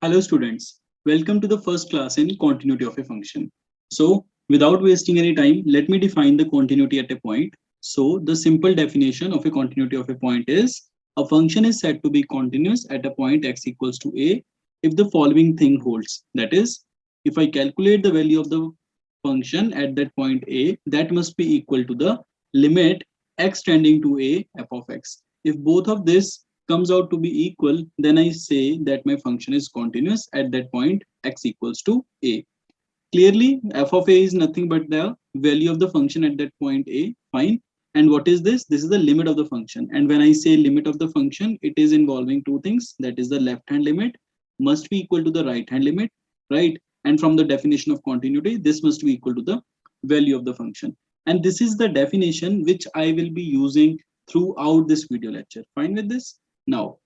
Hello students, welcome to the first class in continuity of a function. So without wasting any time, let me define the continuity at a point. So the simple definition of a continuity of a point is a function is said to be continuous at a point x equals to a if the following thing holds. That is, if I calculate the value of the function at that point a, that must be equal to the limit x tending to a f of x. If both of this comes out to be equal, then I say that my function is continuous at that point x equals to a. Clearly, f of a is nothing but the value of the function at that point a, fine. And what is this? This is the limit of the function. And when I say limit of the function, it is involving two things. That is the left hand limit must be equal to the right hand limit, right? And from the definition of continuity, this must be equal to the value of the function. And this is the definition which I will be using throughout this video lecture. Fine with this? Now,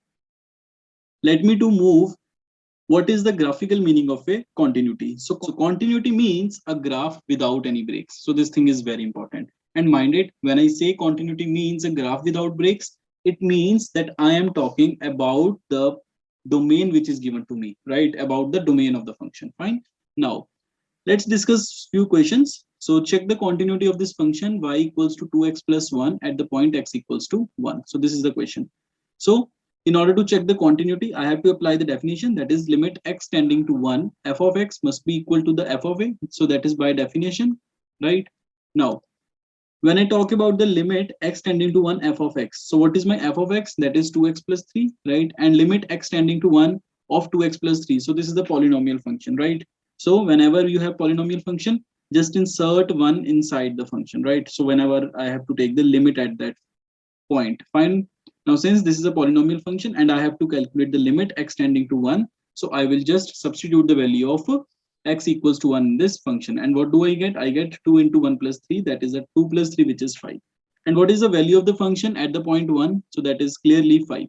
let me to move what is the graphical meaning of a continuity. So continuity means a graph without any breaks. So this thing is very important. And mind it, when I say continuity means a graph without breaks, it means that I am talking about the domain which is given to me, right? About the domain of the function. Fine. Now, let's discuss few questions. So check the continuity of this function y equals to 2x plus 1 at the point x equals to 1. So this is the question. So in order to check the continuity, I have to apply the definition, that is limit x tending to 1, f of x must be equal to the f of a. So that is by definition, right? Now, when I talk about the limit x tending to 1 f of x, so what is my f of x? That is 2x plus 3, right? And limit x tending to 1 of 2x plus 3. So this is the polynomial function, right? So whenever you have polynomial function, just insert 1 inside the function, right? So whenever I have to take the limit at that point, fine. Now, since this is a polynomial function and I have to calculate the limit x tending to 1, so I will just substitute the value of x equals to 1 in this function. And what do I get? I get 2 into 1 plus 3, that is a 2 plus 3, which is 5. And what is the value of the function at the point 1? So that is clearly 5.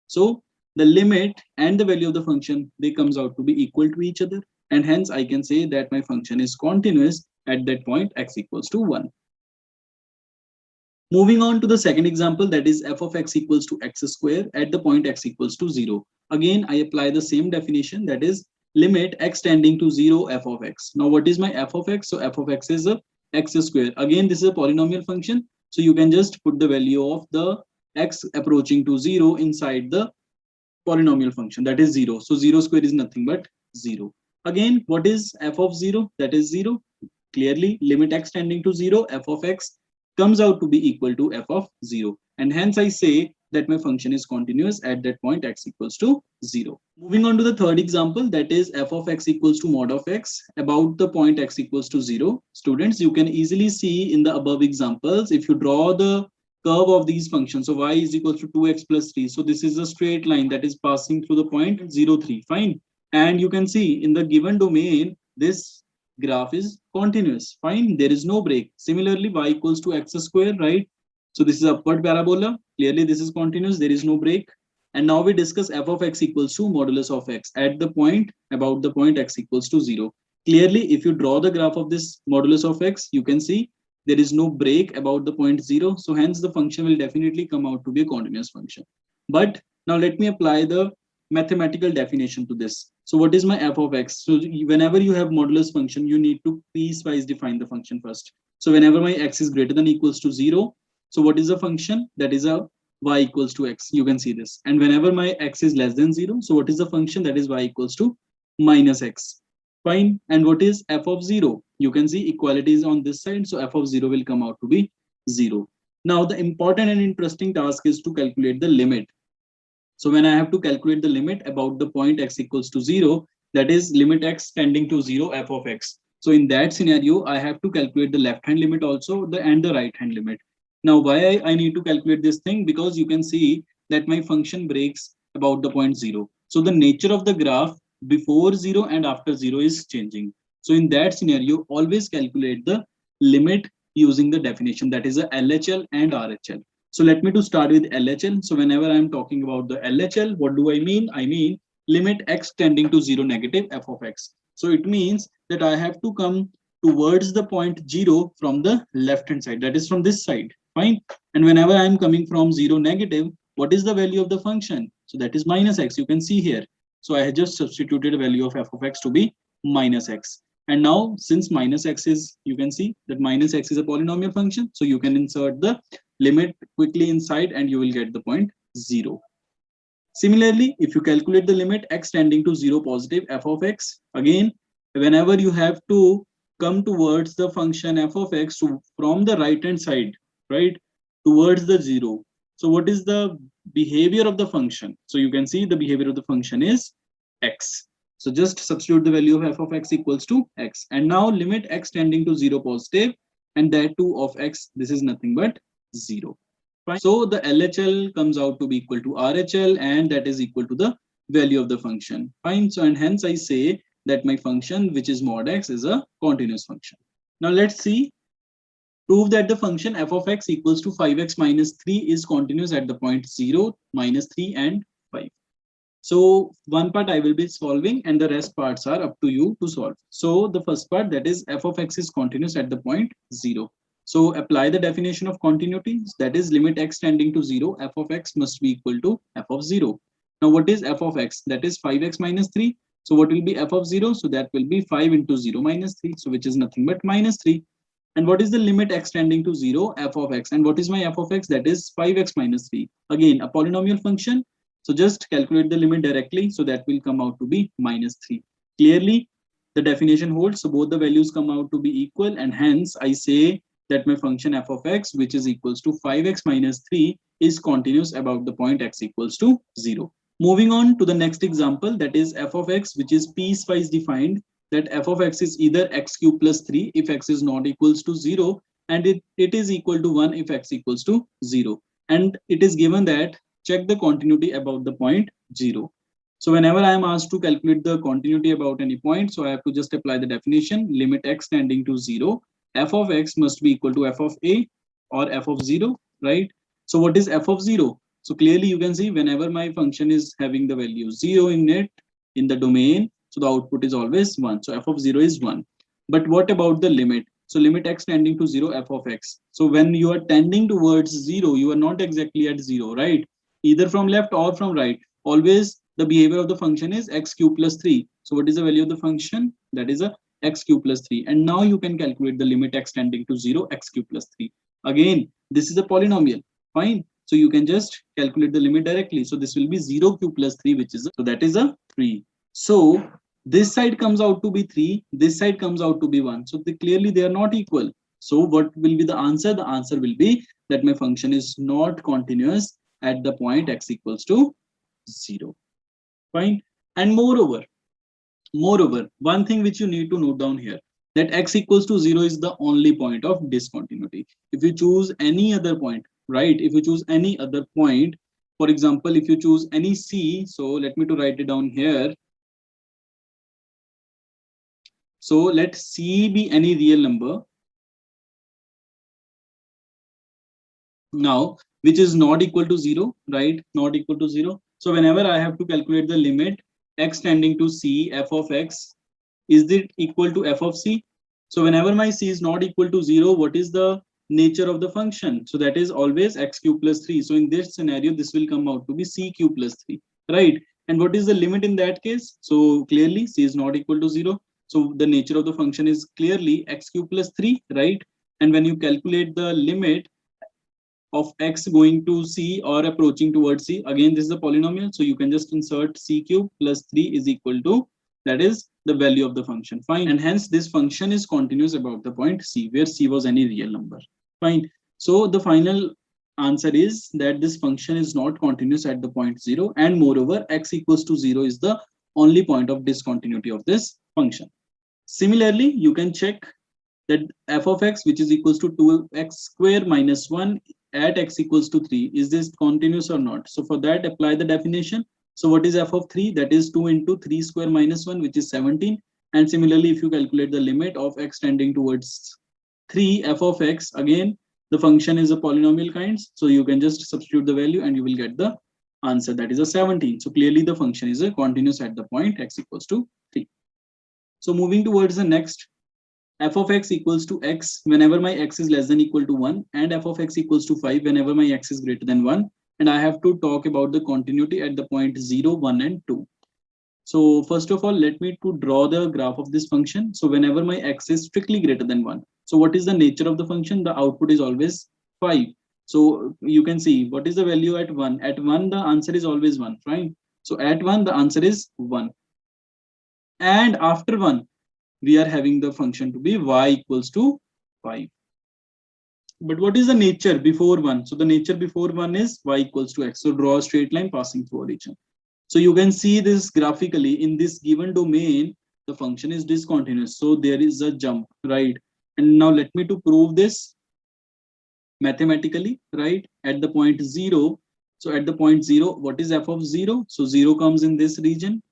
So the limit and the value of the function, they comes out to be equal to each other. And hence I can say that my function is continuous at that point x equals to 1. Moving on to the second example, that is f of x equals to x square at the point x equals to 0. Again, I apply the same definition, that is limit x tending to 0 f of x. Now, what is my f of x? So f of x is a x square. Again, this is a polynomial function. So you can just put the value of the x approaching to 0 inside the polynomial function, that is 0. So 0 square is nothing but 0. Again, what is f of 0? That is 0. Clearly, limit x tending to 0 f of x comes out to be equal to f of 0. And hence I say that my function is continuous at that point x equals to 0. Moving on to the third example, that is f of x equals to mod of x about the point x equals to 0. Students, you can easily see in the above examples, if you draw the curve of these functions, so y is equal to 2x plus 3. So this is a straight line that is passing through the point 0, 3. Fine. And you can see in the given domain, this graph is continuous. Fine, there is no break. Similarly, y equals to x square, right? So this is upward parabola. Clearly, this is continuous. There is no break. And now we discuss f of x equals to modulus of x at the point about the point x equals to 0. Clearly, if you draw the graph of this modulus of x, you can see there is no break about the point 0. So hence the function will definitely come out to be a continuous function. But now let me apply the mathematical definition to this. So what is my f of x? So whenever you have modulus function, you need to piecewise define the function first. So whenever my x is greater than equals to 0, so what is the function? That is a y equals to x. You can see this. And whenever my x is less than 0, so what is the function? That is y equals to minus x. Fine. And what is f of 0? You can see equality is on this side. So f of 0 will come out to be 0. Now the important and interesting task is to calculate the limit. So when I have to calculate the limit about the point x equals to 0, that is limit x tending to 0 f of x. So in that scenario, I have to calculate the left hand limit also and the right hand limit. Now why I need to calculate this thing? Because you can see that my function breaks about the point 0. So the nature of the graph before 0 and after 0 is changing. So in that scenario, always calculate the limit using the definition, that is a LHL and RHL. So let me to start with LHL. So whenever I'm talking about the LHL, what do I mean? I mean limit x tending to 0 negative f of x. So it means that I have to come towards the point 0 from the left hand side, that is from this side. Fine. And whenever I'm coming from 0 negative, what is the value of the function? So that is minus x. You can see here. So I have just substituted a value of f of x to be minus x. And now since minus x is, you can see that minus x is a polynomial function. So you can insert the limit quickly inside and you will get the point 0. Similarly, if you calculate the limit x tending to 0 positive f of x, again, whenever you have to come towards the function f of x from the right hand side, right, towards the 0. So what is the behavior of the function? So you can see the behavior of the function is x. So just substitute the value of f of x equals to x. And now limit x tending to 0 positive, and that too of x, this is nothing but 0. Fine. So the LHL comes out to be equal to RHL, and that is equal to the value of the function. Fine. So and hence I say that my function, which is mod x, is a continuous function. Now let's see. Prove that the function f of x equals to 5x minus 3 is continuous at the point 0, minus 3 and 5. So one part I will be solving and the rest parts are up to you to solve. So the first part, that is f of x is continuous at the point 0. So apply the definition of continuity, that is limit x tending to 0, f of x must be equal to f of 0. Now what is f of x? That is 5x minus 3. So what will be f of 0? So that will be 5 into 0 minus 3. So which is nothing but minus 3. And what is the limit x tending to 0, f of x? And what is my f of x? That is 5x minus 3. Again, a polynomial function. So just calculate the limit directly. So that will come out to be minus 3. Clearly, the definition holds. So both the values come out to be equal. And hence, I say that my function f of x, which is equals to 5x minus 3, is continuous about the point x equals to 0. Moving on to the next example, that is f of x, which is piecewise defined, that f of x is either x cube plus 3 if x is not equals to 0, and it is equal to 1 if x equals to 0. And it is given that check the continuity about the point 0. So whenever I am asked to calculate the continuity about any point, so I have to just apply the definition, limit x tending to 0, f of x must be equal to f of a or f of 0, right? So what is f of 0? So clearly you can see whenever my function is having the value 0 in it, in the domain, so the output is always 1. So f of 0 is 1. But what about the limit? So limit x tending to 0, f of x. So when you are tending towards 0, you are not exactly at 0, right? Either from left or from right. Always the behavior of the function is x cube plus 3. So what is the value of the function? That is a x cube plus 3. And now you can calculate the limit x tending to 0, x cube plus 3. Again, this is a polynomial. Fine. So you can just calculate the limit directly. So this will be 0 cube plus 3, which is so that is a 3. So this side comes out to be 3, this side comes out to be 1. So clearly they are not equal. So what will be the answer? The answer will be that my function is not continuous at the point x equals to 0. Fine. And moreover, one thing which you need to note down here, that x equals to 0 is the only point of discontinuity. If you choose any other point, right? If you choose any other point, for example, if you choose any c, so let me to write it down here. So let c be any real number now, which is not equal to 0, right? Not equal to 0. So whenever I have to calculate the limit x tending to c, f of x, is it equal to f of c? So whenever my c is not equal to 0, what is the nature of the function? So that is always x cube plus 3. So in this scenario, this will come out to be c cube plus 3, right? And what is the limit in that case? So clearly c is not equal to 0. So the nature of the function is clearly x cube plus 3, right? And when you calculate the limit of x going to c or approaching towards c, again this is a polynomial, so you can just insert c cube plus 3 is equal to, that is the value of the function. Fine. And hence this function is continuous about the point c, where c was any real number. Fine. So the final answer is that this function is not continuous at the point 0, and moreover x equals to 0 is the only point of discontinuity of this function. Similarly, you can check that f of x, which is equals to 2x square minus 1 at x equals to 3, is this continuous or not? So for that, apply the definition. So what is f of 3? That is 2 into 3 square minus 1, which is 17. And similarly, if you calculate the limit of x tending towards 3, f of x, again, the function is a polynomial kind. So you can just substitute the value and you will get the answer, that is a 17. So clearly the function is a continuous at the point x equals to 3. So moving towards the next, f of x equals to x whenever my x is less than equal to 1, and f of x equals to 5 whenever my x is greater than 1. And I have to talk about the continuity at the point 0, 1 and 2. So first of all, let me to draw the graph of this function. So whenever my x is strictly greater than 1, so what is the nature of the function? The output is always 5. So you can see what is the value at 1. At 1, the answer is always 1, right? So at 1, the answer is 1. And after 1, we are having the function to be y equals to 5. But what is the nature before 1? So the nature before 1 is y equals to x. So draw a straight line passing through origin. So you can see this graphically in this given domain, the function is discontinuous. So there is a jump, right? And now let me to prove this mathematically, right? At the point 0. So at the point 0, what is f of 0? So 0 comes in this region,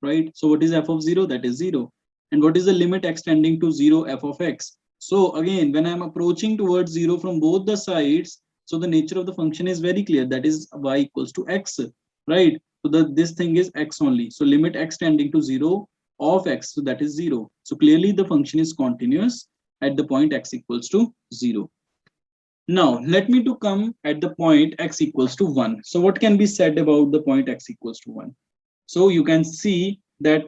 right? So what is f of 0? That is 0. And what is the limit extending to 0 f of x? So again, when I'm approaching towards 0 from both the sides, so the nature of the function is very clear. That is y equals to x, right? So this thing is x only. So limit x tending to 0 of x, so that is 0. So clearly the function is continuous at the point x equals to 0. Now let me to come at the point x equals to 1. So what can be said about the point x equals to 1? So you can see that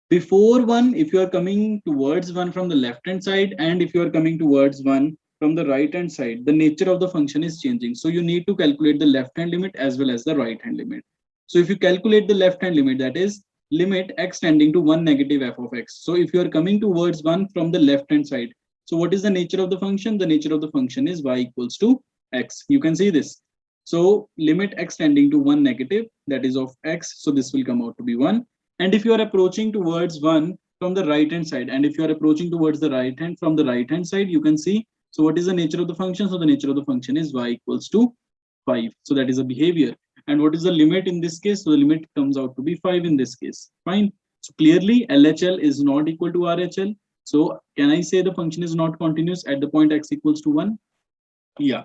before 1, if you are coming towards 1 from the left hand side, and if you are coming towards 1 from the right hand side, the nature of the function is changing. So you need to calculate the left hand limit as well as the right hand limit. So if you calculate the left hand limit, that is limit x tending to 1 negative f of x. So if you are coming towards 1 from the left hand side, so what is the nature of the function? The nature of the function is y equals to x. You can see this. So limit x tending to 1 negative, that is of x. So this will come out to be 1. And if you are approaching towards 1 from the right hand side, and if you are approaching towards the right hand from the right hand side, you can see, so what is the nature of the function? So the nature of the function is y equals to 5. So that is a behavior. And what is the limit in this case? So the limit comes out to be 5 in this case. Fine. So clearly LHL is not equal to RHL. So can I say the function is not continuous at the point x equals to 1? Yeah,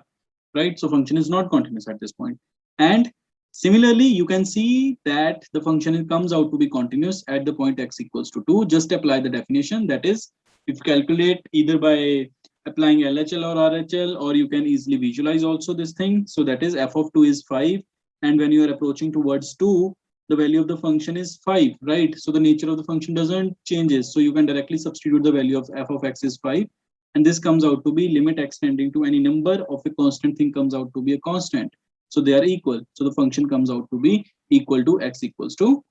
right. So function is not continuous at this point. And similarly, you can see that the function comes out to be continuous at the point x equals to 2. Just apply the definition. That is, if you calculate either by applying LHL or RHL, or you can easily visualize also this thing. So that is f of 2 is 5. And when you are approaching towards 2, the value of the function is 5, right? So the nature of the function doesn't changes. So you can directly substitute the value of f of x is 5. And this comes out to be limit x tending to any number of a constant thing comes out to be a constant. So they are equal. So the function comes out to be equal to x equals to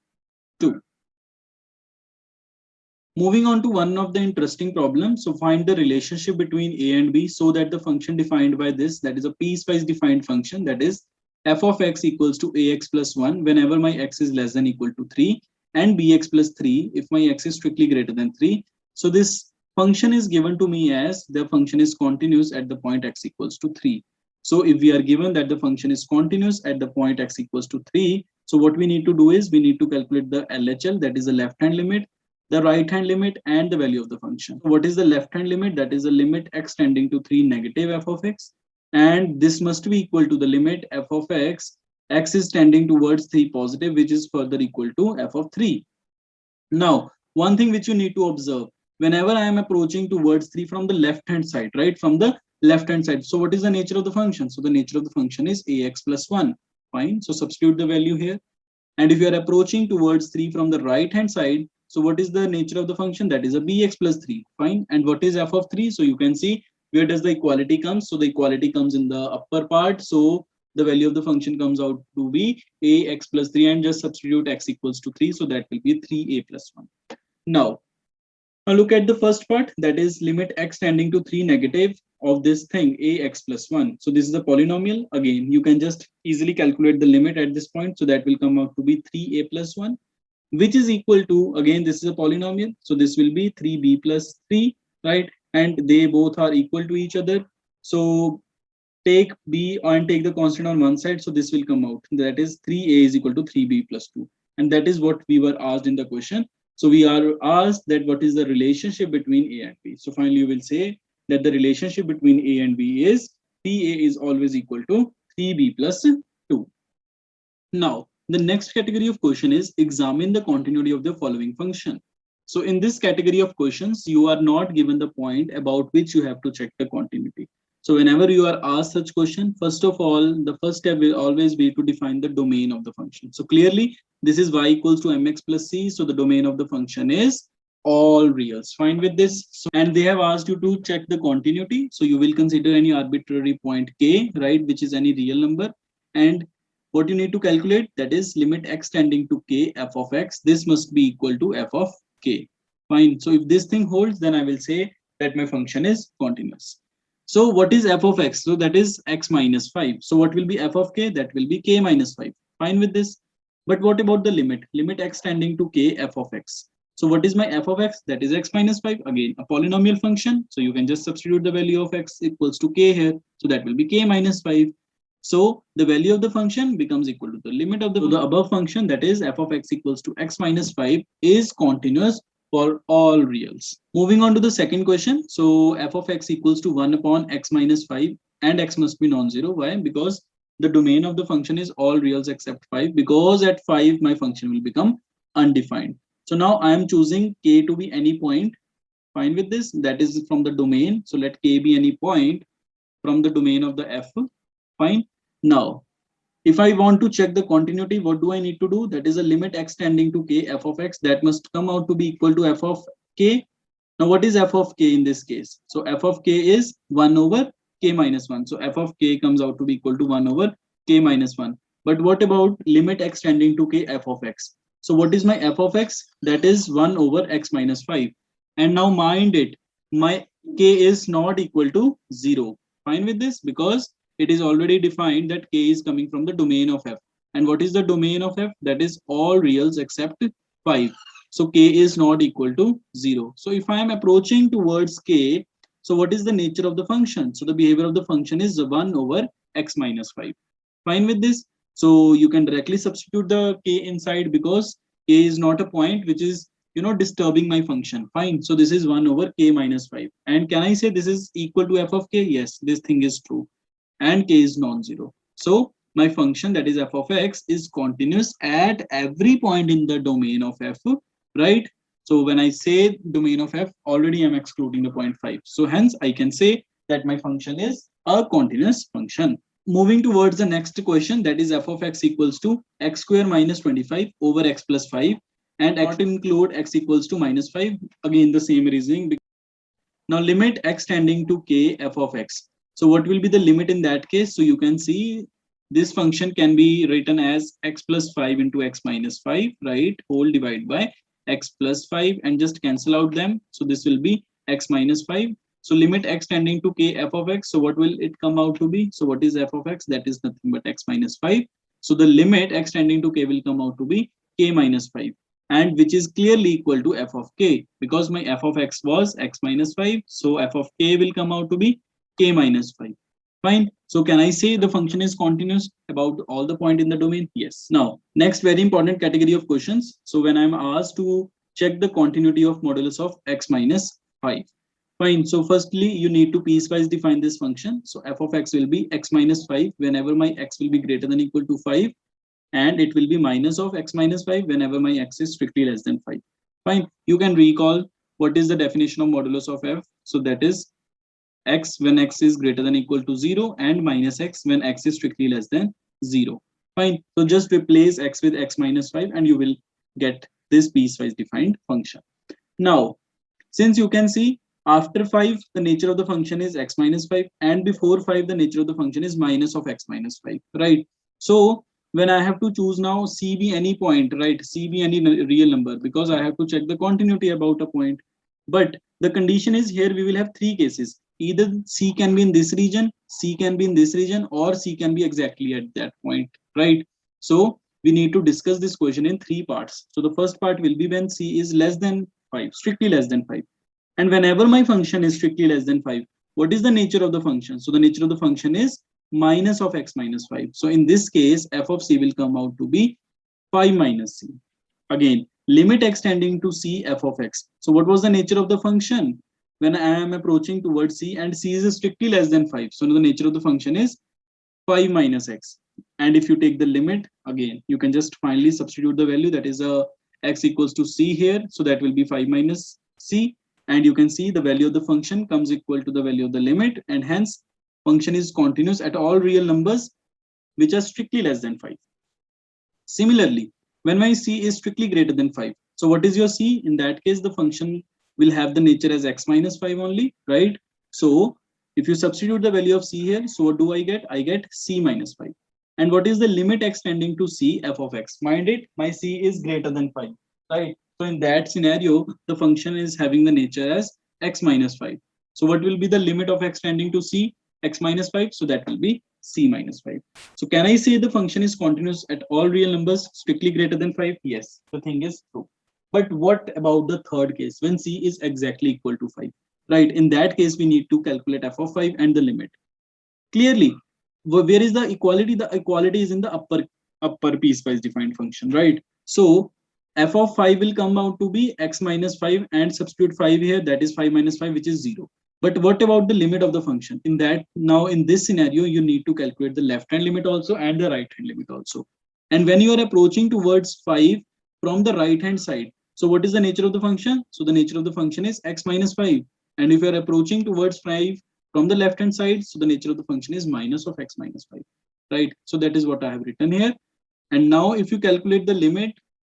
2. Moving on to one of the interesting problems. So find the relationship between a and b so that the function defined by this, that is a piecewise defined function, that is f of x equals to ax plus 1 whenever my x is less than equal to 3, and bx plus 3 if my x is strictly greater than 3. So this function is given to me as the function is continuous at the point x equals to 3. So if we are given that the function is continuous at the point x equals to 3, so what we need to do is we need to calculate the LHL, that is the left hand limit, the right hand limit, and the value of the function. What is the left hand limit? That is the limit x tending to 3 negative f of x. And this must be equal to the limit f of x, x is tending towards 3 positive, which is further equal to f of 3. Now, one thing which you need to observe, whenever I am approaching towards 3 from the left hand side, right, from the left hand side. So what is the nature of the function? So the nature of the function is ax plus 1. Fine. So substitute the value here. And if you are approaching towards 3 from the right hand side, so what is the nature of the function? That is a bx plus 3. Fine. And what is f of 3? So you can see where does the equality come? So the equality comes in the upper part. So the value of the function comes out to be ax plus 3, and just substitute x equals to 3. So that will be 3a plus 1. Now look at the first part, that is limit x tending to 3 negative of this thing ax plus 1. So this is a polynomial. Again, you can just easily calculate the limit at this point. So that will come out to be 3a plus 1, which is equal to, again, this is a polynomial. So this will be 3b plus 3, right? And they both are equal to each other. So take b and take the constant on one side. So this will come out. That is 3a is equal to 3b plus 2. And that is what we were asked in the question. So we are asked that what is the relationship between a and b. So finally you will say that the relationship between a and b is 3a is always equal to 3b plus 2. Now, the next category of question is examine the continuity of the following function. So in this category of questions, you are not given the point about which you have to check the continuity. So whenever you are asked such question, first of all, the first step will always be to define the domain of the function. So clearly this is y equals to mx plus c. So the domain of the function is all reals. Fine with this. So, and they have asked you to check the continuity. So you will consider any arbitrary point k, right, which is any real number. And what you need to calculate, that is limit x tending to k f of x. This must be equal to f of k. Fine. So if this thing holds, then I will say that my function is continuous. So what is f of x? So that is x minus 5. So what will be f of k? That will be k minus 5. Fine with this. But what about the limit? Limit x tending to k f of x. So what is my f of x? That is x minus 5. Again, a polynomial function. So you can just substitute the value of x equals to k here. So that will be k minus 5. So the value of the function becomes equal to the limit of the above function, that is f of x equals to x minus 5, is continuous for all reals. Moving on to the second question. So f of x equals to 1 upon x minus 5 and x must be non-zero. Why? Because the domain of the function is all reals except 5, because at 5 my function will become undefined. So now I am choosing k to be any point. Fine with this. That is from the domain. So let k be any point from the domain of the f. Fine. Now, if I want to check the continuity, what do I need to do? That is a limit x tending to k f of x, that must come out to be equal to f of k. Now, what is f of k in this case? So f of k is 1 over k minus 1. So f of k comes out to be equal to 1 over k minus 1. But what about limit x tending to k f of x? So what is my f of x? That is 1 over x minus 5. And now mind it, my k is not equal to 0. Fine with this, because it is already defined that k is coming from the domain of f. And what is the domain of f? That is all reals except 5. So k is not equal to 0. So if I am approaching towards k, so what is the nature of the function? So the behavior of the function is 1 over x minus 5. Fine with this. So you can directly substitute the k inside, because k is not a point which is disturbing my function. Fine. So this is 1 over k minus 5. And can I say this is equal to f of k? Yes, this thing is true. And k is non-zero. So my function, that is f of x, is continuous at every point in the domain of f, right? So when I say domain of f, already I'm excluding the point 5. So hence I can say that my function is a continuous function. Moving towards the next question, that is f of x equals to x square minus 25 over x plus 5, and not include x equals to minus 5. Again, the same reasoning. Now limit x tending to k f of x. So what will be the limit in that case? So you can see this function can be written as x plus 5 into x minus 5, right? Whole divided by x plus 5 and just cancel out them. So this will be x minus 5. So limit x tending to k f of x. So what will it come out to be? So what is f of x? That is nothing but x minus 5. So the limit x tending to k will come out to be k minus 5. And which is clearly equal to f of k, because my f of x was x minus 5. So f of k will come out to be k minus 5. Fine. So can I say the function is continuous about all the point in the domain? Yes. Now, next very important category of questions. So when I'm asked to check the continuity of modulus of x minus 5. Fine. So firstly, you need to piecewise define this function. So f of x will be x minus 5 whenever my x will be greater than or equal to 5. And it will be minus of x minus 5 whenever my x is strictly less than 5. Fine. You can recall what is the definition of modulus of f. So that is x when x is greater than or equal to 0 and minus x when x is strictly less than 0. Fine. So just replace x with x minus 5 and you will get this piecewise defined function. Now, since you can see after 5, the nature of the function is x minus 5, and before 5, the nature of the function is minus of x minus 5, right? So when I have to choose now c be any point, right? C be any real number, because I have to check the continuity about a point. But the condition is here we will have 3 cases. Either c can be in this region, c can be in this region, or c can be exactly at that point, right? So we need to discuss this question in 3 parts. So the first part will be when c is less than 5, strictly less than 5. And whenever my function is strictly less than 5, what is the nature of the function? So the nature of the function is minus of x minus 5. So in this case, f of c will come out to be 5 minus c. Again, limit x tending to c f of x. So what was the nature of the function? When I am approaching towards c and c is strictly less than 5. So the nature of the function is 5 minus x. And if you take the limit, again, you can just finally substitute the value, that is x equals to c here. So that will be 5 minus c. And you can see the value of the function comes equal to the value of the limit, and hence function is continuous at all real numbers which are strictly less than 5. Similarly, when my c is strictly greater than 5. So what is your c? In that case, the function will have the nature as x minus 5 only, right? So if you substitute the value of c here, so what do I get? I get c minus 5. And what is the limit x tending to c f of x? Mind it, my c is greater than 5, right? So in that scenario, the function is having the nature as x minus 5. So what will be the limit of x tending to c? X minus 5. So that will be c minus 5. So can I say the function is continuous at all real numbers strictly greater than 5? Yes, the thing is true. But what about the third case when c is exactly equal to 5? Right, in that case, we need to calculate f of 5 and the limit. Clearly, where is the equality? The equality is in the upper piecewise defined function, right? So f of 5 will come out to be x minus 5 and substitute 5 here, that is 5 minus 5, which is 0. But what about the limit of the function? In that, now in this scenario, you need to calculate the left hand limit also and the right hand limit also. And when you are approaching towards 5 from the right hand side, so what is the nature of the function? So the nature of the function is x minus 5. And if you are approaching towards 5 from the left hand side, so the nature of the function is minus of x minus 5, right? So that is what I have written here. And now if you calculate the limit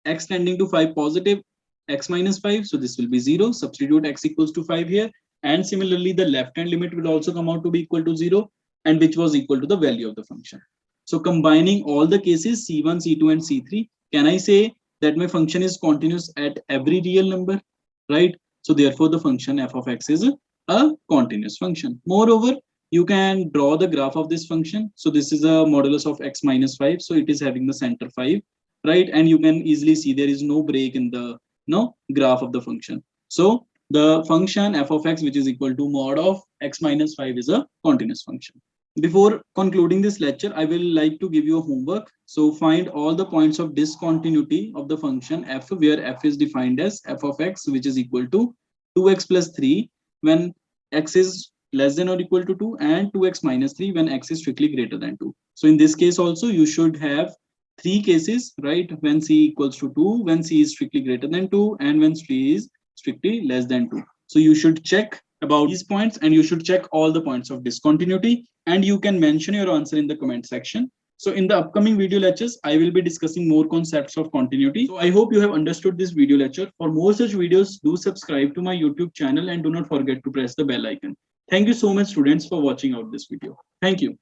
x tending to 5 positive x minus 5, so this will be 0. Substitute x equals to 5 here. And similarly, the left hand limit will also come out to be equal to 0, and which was equal to the value of the function. So combining all the cases c1, c2, and c3, can I say that my function is continuous at every real number, right? So therefore, the function f of x is a continuous function. Moreover, you can draw the graph of this function. So this is a modulus of x minus 5. So it is having the center 5, right? And you can easily see there is no break in the graph of the function. So the function f of x, which is equal to mod of x minus 5, is a continuous function. Before concluding this lecture, I will like to give you a homework. So find all the points of discontinuity of the function f, where f is defined as f of x, which is equal to 2x plus 3 when x is less than or equal to 2, and 2x minus 3 when x is strictly greater than 2. So in this case also, you should have three cases, right? When c equals to 2, when c is strictly greater than 2, and when c is strictly less than 2. So you should check about these points, and you should check all the points of discontinuity, and you can mention your answer in the comment section. So in the upcoming video lectures, I will be discussing more concepts of continuity. So I hope you have understood this video lecture. For more such videos, do subscribe to my YouTube channel and do not forget to press the bell icon. Thank you so much, students, for watching out this video. Thank you.